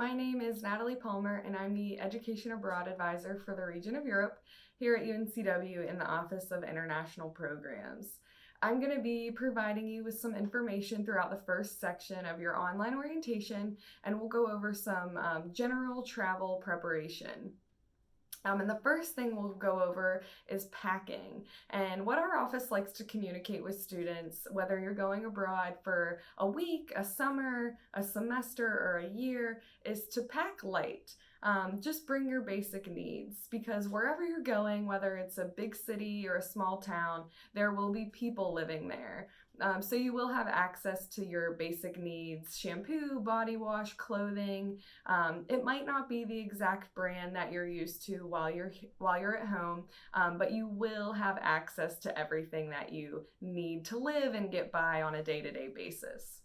my name is Natalie Palmer, and I'm the Education Abroad Advisor for the region of Europe here at UNCW in the Office of International Programs. I'm going to be providing you with some information throughout the first section of your online orientation, and we'll go over some general travel preparation. And the first thing we'll go over is packing. And what our office likes to communicate with students, whether you're going abroad for a week, a summer, a semester, or a year, is to pack light. Just bring your basic needs, because wherever you're going, whether it's a big city or a small town, there will be people living there. So you will have access to your basic needs: shampoo, body wash, clothing. It might not be the exact brand that you're used to while you're at home, but you will have access to everything that you need to live and get by on a day-to-day basis.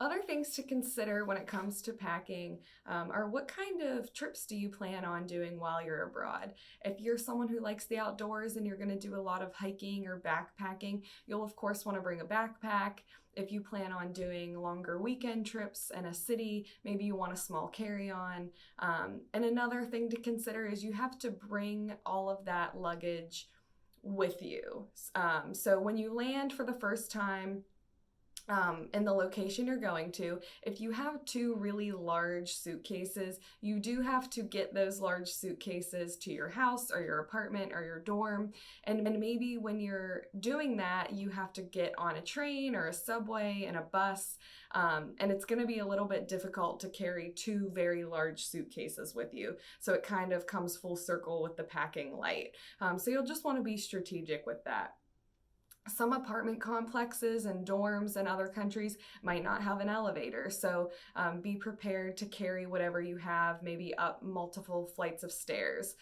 Other things to consider when it comes to packing are what kind of trips do you plan on doing while you're abroad? If you're someone who likes the outdoors and you're going to do a lot of hiking or backpacking, you'll of course want to bring a backpack. If you plan on doing longer weekend trips in a city, maybe you want a small carry-on. And another thing to consider is you have to bring all of that luggage with you. So when you land for the first time, in the location you're going to, if you have two really large suitcases, you do have to get those large suitcases to your house or your apartment or your dorm. And maybe when you're doing that, you have to get on a train or a subway and a bus. And it's going to be a little bit difficult to carry two very large suitcases with you. So it kind of comes full circle with the packing light. So you'll just want to be strategic with that. Some apartment complexes and dorms in other countries might not have an elevator, so be prepared to carry whatever you have, maybe up multiple flights of stairs.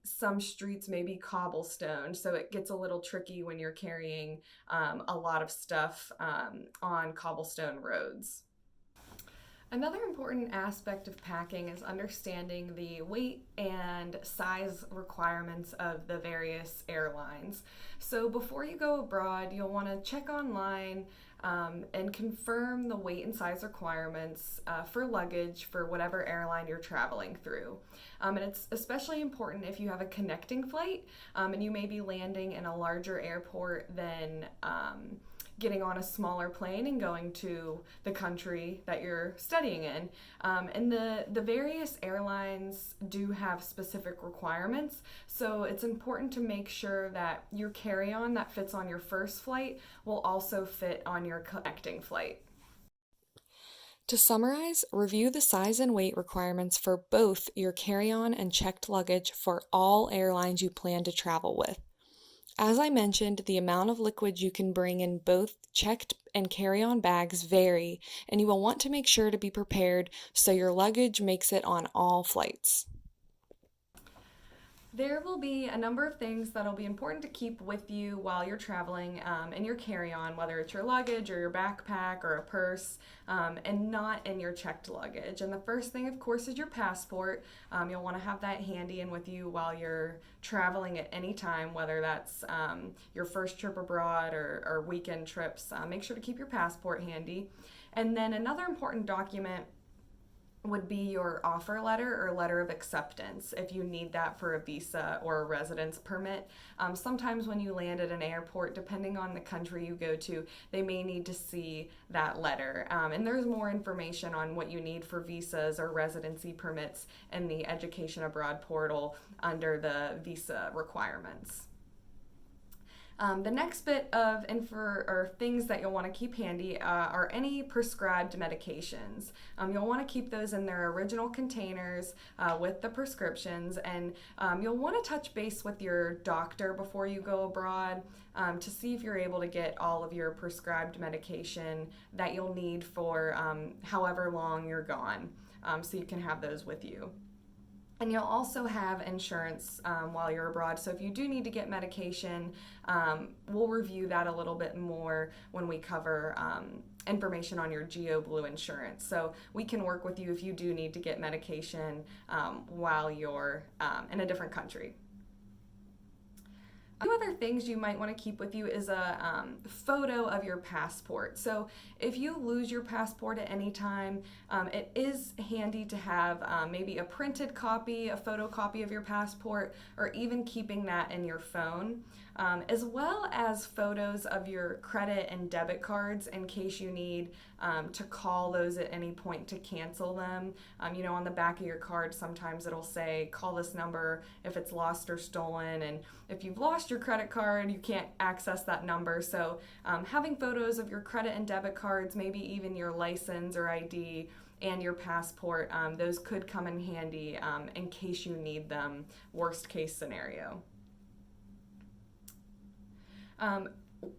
Some streets may be cobblestone, so it gets a little tricky when you're carrying a lot of stuff on cobblestone roads. Another important aspect of packing is understanding the weight and size requirements of the various airlines. So before you go abroad, you'll want to check online and confirm the weight and size requirements for luggage for whatever airline you're traveling through. And it's especially important if you have a connecting flight and you may be landing in a larger airport than getting on a smaller plane and going to the country that you're studying in. And the various airlines do have specific requirements, so it's important to make sure that your carry-on that fits on your first flight will also fit on your connecting flight. To summarize, review the size and weight requirements for both your carry-on and checked luggage for all airlines you plan to travel with. As I mentioned, the amount of liquid you can bring in both checked and carry-on bags vary, and you will want to make sure to be prepared so your luggage makes it on all flights. There will be a number of things that will be important to keep with you while you're traveling in your carry-on, whether it's your luggage or your backpack or a purse, and not in your checked luggage. And the first thing, of course, is your passport. You'll want to have that handy and with you while you're traveling at any time, whether that's your first trip abroad or weekend trips. Make sure to keep your passport handy. And then another important document would be your offer letter or letter of acceptance if you need that for a visa or a residence permit. Sometimes when you land at an airport, depending on the country you go to, they may need to see that letter. And there's more information on what you need for visas or residency permits in the Education Abroad portal under the visa requirements. The next bit of things that you'll want to keep handy are any prescribed medications. You'll want to keep those in their original containers with the prescriptions, and you'll want to touch base with your doctor before you go abroad to see if you're able to get all of your prescribed medication that you'll need for however long you're gone, so you can have those with you. And you'll also have insurance while you're abroad. So if you do need to get medication, we'll review that a little bit more when we cover information on your GeoBlue insurance. So we can work with you if you do need to get medication while you're in a different country. Two other things you might want to keep with you is a photo of your passport. So if you lose your passport at any time, it is handy to have maybe a printed copy, a photocopy of your passport, or even keeping that in your phone, as well as photos of your credit and debit cards in case you need to call those at any point to cancel them. On the back of your card, sometimes it'll say, call this number if it's lost or stolen. And if you've lost your credit card, you can't access that number. So having photos of your credit and debit cards, maybe even your license or ID, and your passport, those could come in handy in case you need them, worst case scenario.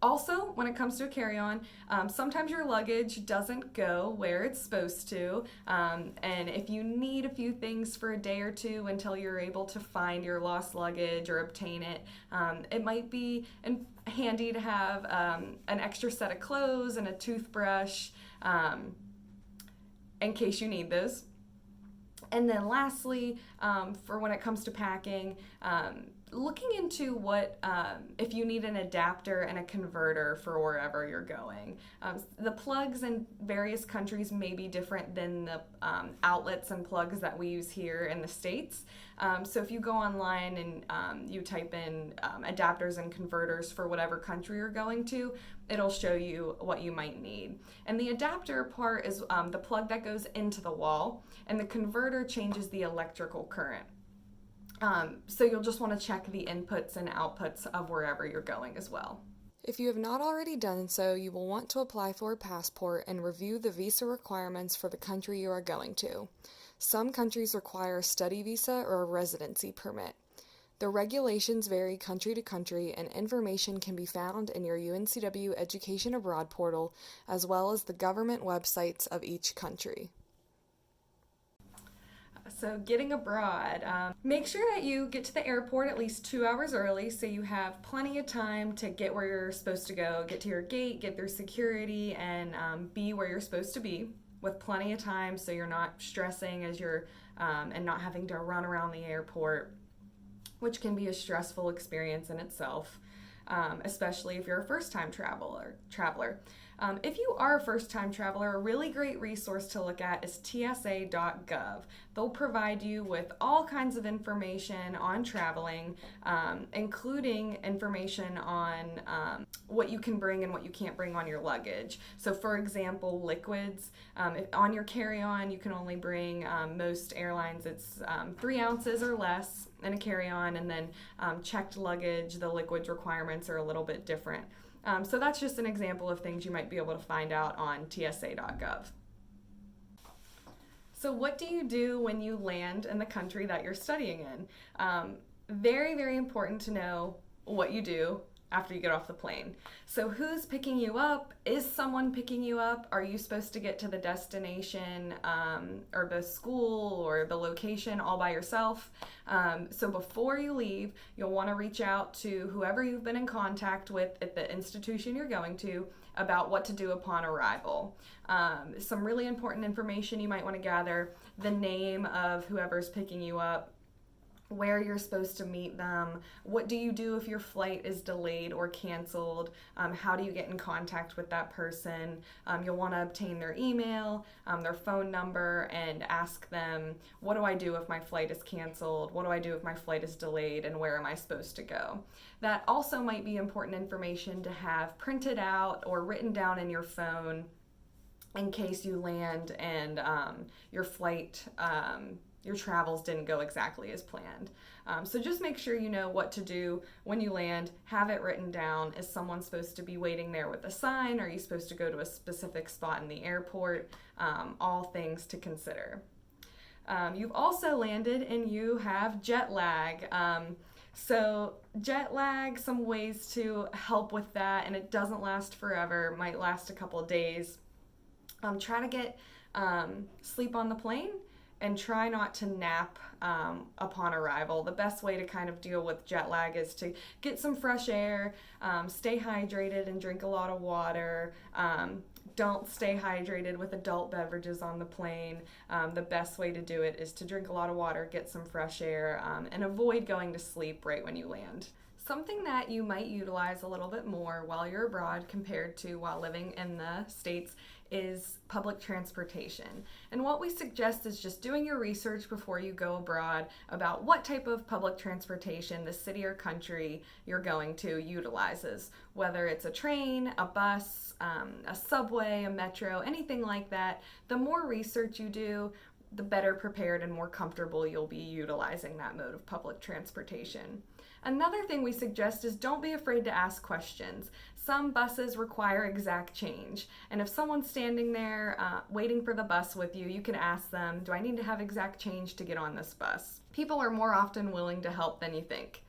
Also, when it comes to a carry-on, sometimes your luggage doesn't go where it's supposed to, and if you need a few things for a day or two until you're able to find your lost luggage or obtain it, it might be handy to have an extra set of clothes and a toothbrush in case you need those. And then lastly, for when it comes to packing, looking into what if you need an adapter and a converter for wherever you're going. The plugs in various countries may be different than the outlets and plugs that we use here in the States. So if you go online and you type in adapters and converters for whatever country you're going to, it'll show you what you might need. And the adapter part is the plug that goes into the wall, and the converter changes the electrical current. So you'll just want to check the inputs and outputs of wherever you're going as well. If you have not already done so, you will want to apply for a passport and review the visa requirements for the country you are going to. Some countries require a study visa or a residency permit. The regulations vary country to country, and information can be found in your UNCW Education Abroad portal, as well as the government websites of each country. So getting abroad, make sure that you get to the airport at least 2 hours early so you have plenty of time to get where you're supposed to go, get to your gate, get through security, and be where you're supposed to be with plenty of time so you're not stressing as you're and not having to run around the airport, which can be a stressful experience in itself, especially if you're a first-time traveler. If you are a first-time traveler, a really great resource to look at is TSA.gov. They'll provide you with all kinds of information on traveling, including information on what you can bring and what you can't bring on your luggage. So for example, liquids. On your carry-on, you can only bring, most airlines, it's 3 ounces or less in a carry-on, and then checked luggage, the liquids requirements are a little bit different. So that's just an example of things you might be able to find out on TSA.gov. So what do you do when you land in the country that you're studying in? Very, very important to know what you do after you get off the plane. So who's picking you up? Is someone picking you up? Are you supposed to get to the destination or the school or the location all by yourself? So before you leave, you'll want to reach out to whoever you've been in contact with at the institution you're going to about what to do upon arrival. Some really important information you might want to gather: the name of whoever's picking you up, where you're supposed to meet them, what do you do if your flight is delayed or canceled, how do you get in contact with that person. You'll want to obtain their email, their phone number, and ask them, what do I do if my flight is canceled, what do I do if my flight is delayed, and where am I supposed to go. That also might be important information to have printed out or written down in your phone in case you land and your flight your travels didn't go exactly as planned. So just make sure you know what to do when you land. Have it written down. Is someone supposed to be waiting there with a sign? Are you supposed to go to a specific spot in the airport? All things to consider. You've also landed and you have jet lag. So jet lag, some ways to help with that, and it doesn't last forever, might last a couple of days. Try to get sleep on the plane, and try not to nap upon arrival. The best way to kind of deal with jet lag is to get some fresh air, stay hydrated and drink a lot of water. Don't stay hydrated with adult beverages on the plane. The best way to do it is to drink a lot of water, get some fresh air, and avoid going to sleep right when you land. Something that you might utilize a little bit more while you're abroad compared to while living in the States is public transportation. And what we suggest is just doing your research before you go abroad about what type of public transportation the city or country you're going to utilizes, whether it's a train, a bus, a subway, a metro, anything like that. The more research you do, the better prepared and more comfortable you'll be utilizing that mode of public transportation. Another thing we suggest is don't be afraid to ask questions. Some buses require exact change, and if someone's standing there waiting for the bus with you, you can ask them, do I need to have exact change to get on this bus? People are more often willing to help than you think.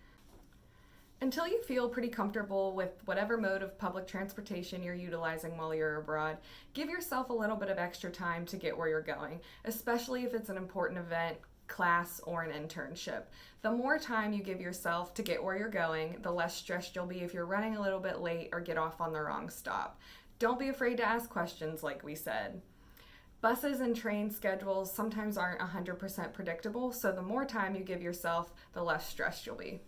Until you feel pretty comfortable with whatever mode of public transportation you're utilizing while you're abroad, give yourself a little bit of extra time to get where you're going, especially if it's an important event, class, or an internship. The more time you give yourself to get where you're going, the less stressed you'll be if you're running a little bit late or get off on the wrong stop. Don't be afraid to ask questions, like we said. Buses and train schedules sometimes aren't 100% predictable, so the more time you give yourself, the less stressed you'll be.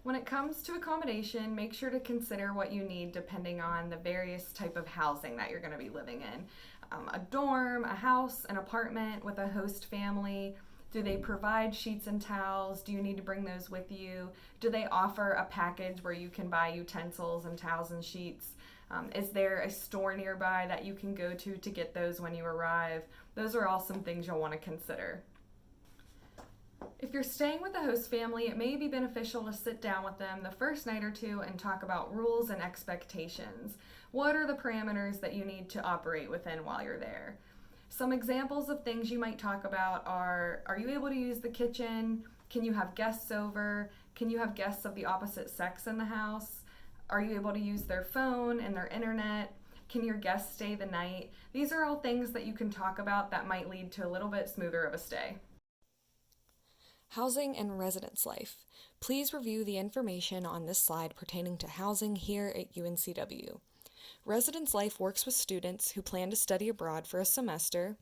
When it comes to accommodation, make sure to consider what you need depending on the various type of housing that you're going to be living in. A dorm, a house, an apartment with a host family. Do they provide sheets and towels? Do you need to bring those with you? Do they offer a package where you can buy utensils and towels and sheets? Is there a store nearby that you can go to get those when you arrive? Those are all some things you'll want to consider. If you're staying with a host family, it may be beneficial to sit down with them the first night or two and talk about rules and expectations. What are the parameters that you need to operate within while you're there? Some examples of things you might talk about are you able to use the kitchen? Can you have guests over? Can you have guests of the opposite sex in the house? Are you able to use their phone and their internet? Can your guests stay the night? These are all things that you can talk about that might lead to a little bit smoother of a stay. Housing and residence life. Please review the information on this slide pertaining to housing here at UNCW. Residence life works with students who plan to study abroad for a semester.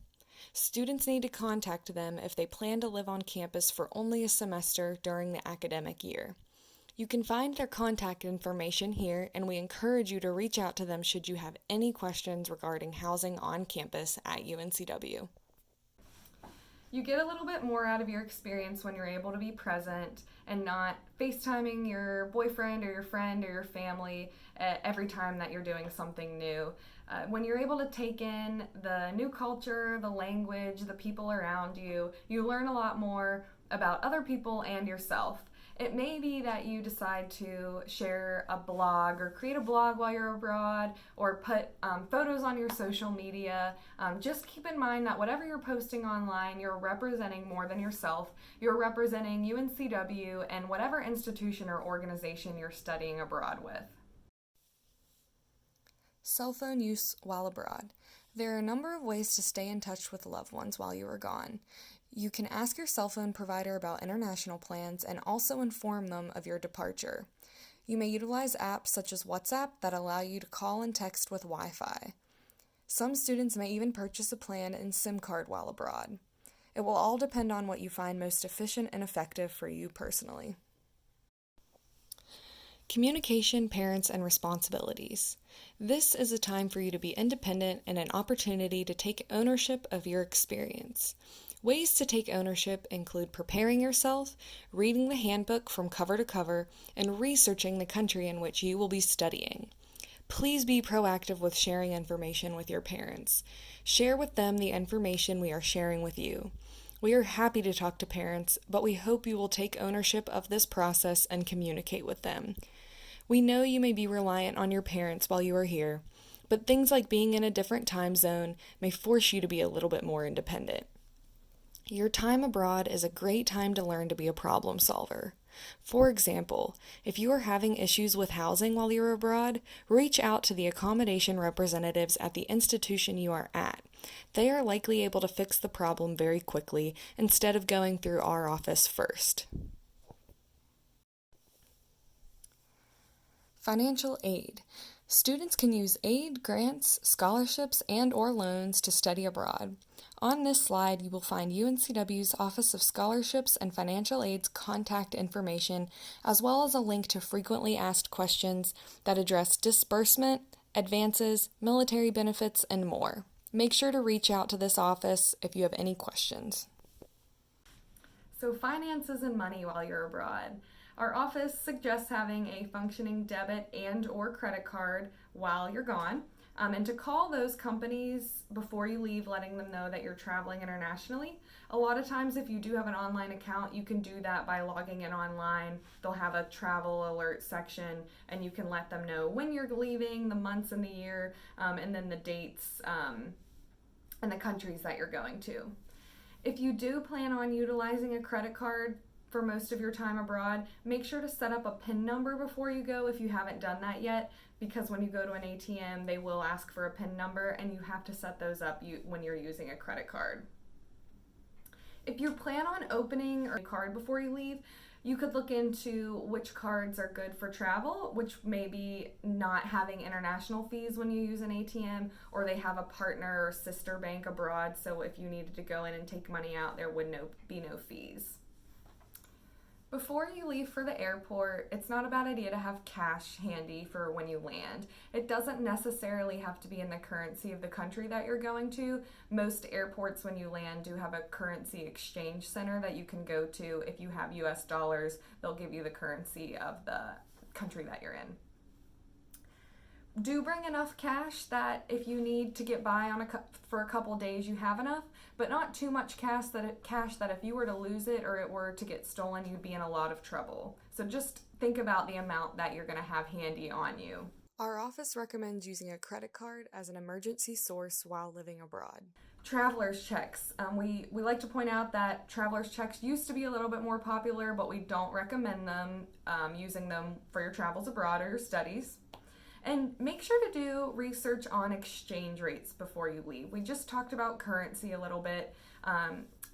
Students need to contact them if they plan to live on campus for only a semester during the academic year. You can find their contact information here, and we encourage you to reach out to them should you have any questions regarding housing on campus at UNCW. You get a little bit more out of your experience when you're able to be present and not FaceTiming your boyfriend or your friend or your family every time that you're doing something new. When you're able to take in the new culture, the language, the people around you, you learn a lot more about other people and yourself. It may be that you decide to share a blog or create a blog while you're abroad or put photos on your social media. Just keep in mind that whatever you're posting online, you're representing more than yourself. You're representing UNCW and whatever institution or organization you're studying abroad with. Cell phone use while abroad. There are a number of ways to stay in touch with loved ones while you are gone. You can ask your cell phone provider about international plans and also inform them of your departure. You may utilize apps such as WhatsApp that allow you to call and text with Wi-Fi. Some students may even purchase a plan and SIM card while abroad. It will all depend on what you find most efficient and effective for you personally. Communication, parents, and responsibilities. This is a time for you to be independent and an opportunity to take ownership of your experience. Ways to take ownership include preparing yourself, reading the handbook from cover to cover, and researching the country in which you will be studying. Please be proactive with sharing information with your parents. Share with them the information we are sharing with you. We are happy to talk to parents, but we hope you will take ownership of this process and communicate with them. We know you may be reliant on your parents while you are here, but things like being in a different time zone may force you to be a little bit more independent. Your time abroad is a great time to learn to be a problem solver. For example, if you are having issues with housing while you're abroad, reach out to the accommodation representatives at the institution you are at. They are likely able to fix the problem very quickly instead of going through our office first. Financial aid. Students can use aid, grants, scholarships, and/or loans to study abroad. On this slide, you will find UNCW's Office of Scholarships and Financial Aid's contact information, as well as a link to frequently asked questions that address disbursement, advances, military benefits, and more. Make sure to reach out to this office if you have any questions. So finances and money while you're abroad. Our office suggests having a functioning debit and or credit card while you're gone. And to call those companies before you leave, letting them know that you're traveling internationally. A lot of times if you do have an online account, you can do that by logging in online. They'll have a travel alert section and you can let them know when you're leaving, the months and the year, and then the dates and the countries that you're going to. If you do plan on utilizing a credit card for most of your time abroad, make sure to set up a PIN number before you go if you haven't done that yet, because when you go to an ATM, they will ask for a PIN number and you have to set those up when you're using a credit card. If you plan on opening a card before you leave, you could look into which cards are good for travel, which may be not having international fees when you use an ATM, or they have a partner or sister bank abroad, so if you needed to go in and take money out, there would be no fees. Before you leave for the airport, it's not a bad idea to have cash handy for when you land. It doesn't necessarily have to be in the currency of the country that you're going to. Most airports when you land do have a currency exchange center that you can go to. If you have US dollars, they'll give you the currency of the country that you're in. Do bring enough cash that if you need to get by for a couple days, you have enough, but not too much cash that if you were to lose it or it were to get stolen, you'd be in a lot of trouble. So just think about the amount that you're going to have handy on you. Our office recommends using a credit card as an emergency source while living abroad. Traveler's checks. We like to point out that traveler's checks used to be a little bit more popular, but we don't recommend them using them for your travels abroad or your studies. And make sure to do research on exchange rates before you leave. We just talked about currency a little bit.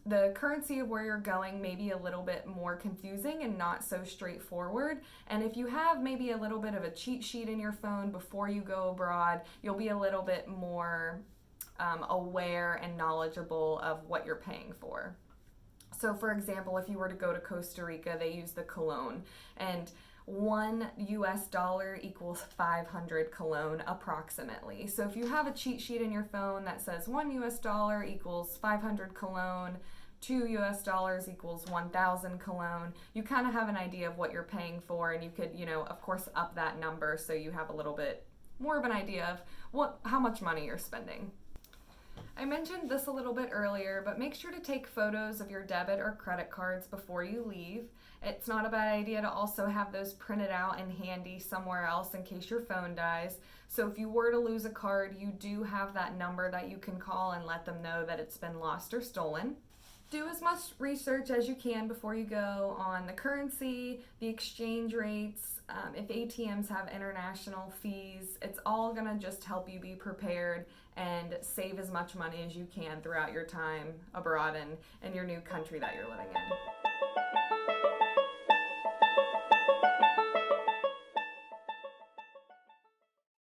The currency of where you're going may be a little bit more confusing and not so straightforward. And if you have maybe a little bit of a cheat sheet in your phone before you go abroad, you'll be a little bit more aware and knowledgeable of what you're paying for. So for example, if you were to go to Costa Rica, they use the cologne, and $1 US equals 500 cologne approximately. So if you have a cheat sheet in your phone that says $1 US equals 500 cologne, $2 US equals 1,000 cologne, you kind of have an idea of what you're paying for, and you could, of course, up that number so you have a little bit more of an idea of how much money you're spending. I mentioned this a little bit earlier, but make sure to take photos of your debit or credit cards before you leave. It's not a bad idea to also have those printed out and handy somewhere else in case your phone dies. So if you were to lose a card, you do have that number that you can call and let them know that it's been lost or stolen. Do as much research as you can before you go on the currency, the exchange rates, if ATMs have international fees. It's all going to just help you be prepared and save as much money as you can throughout your time abroad and in your new country that you're living in.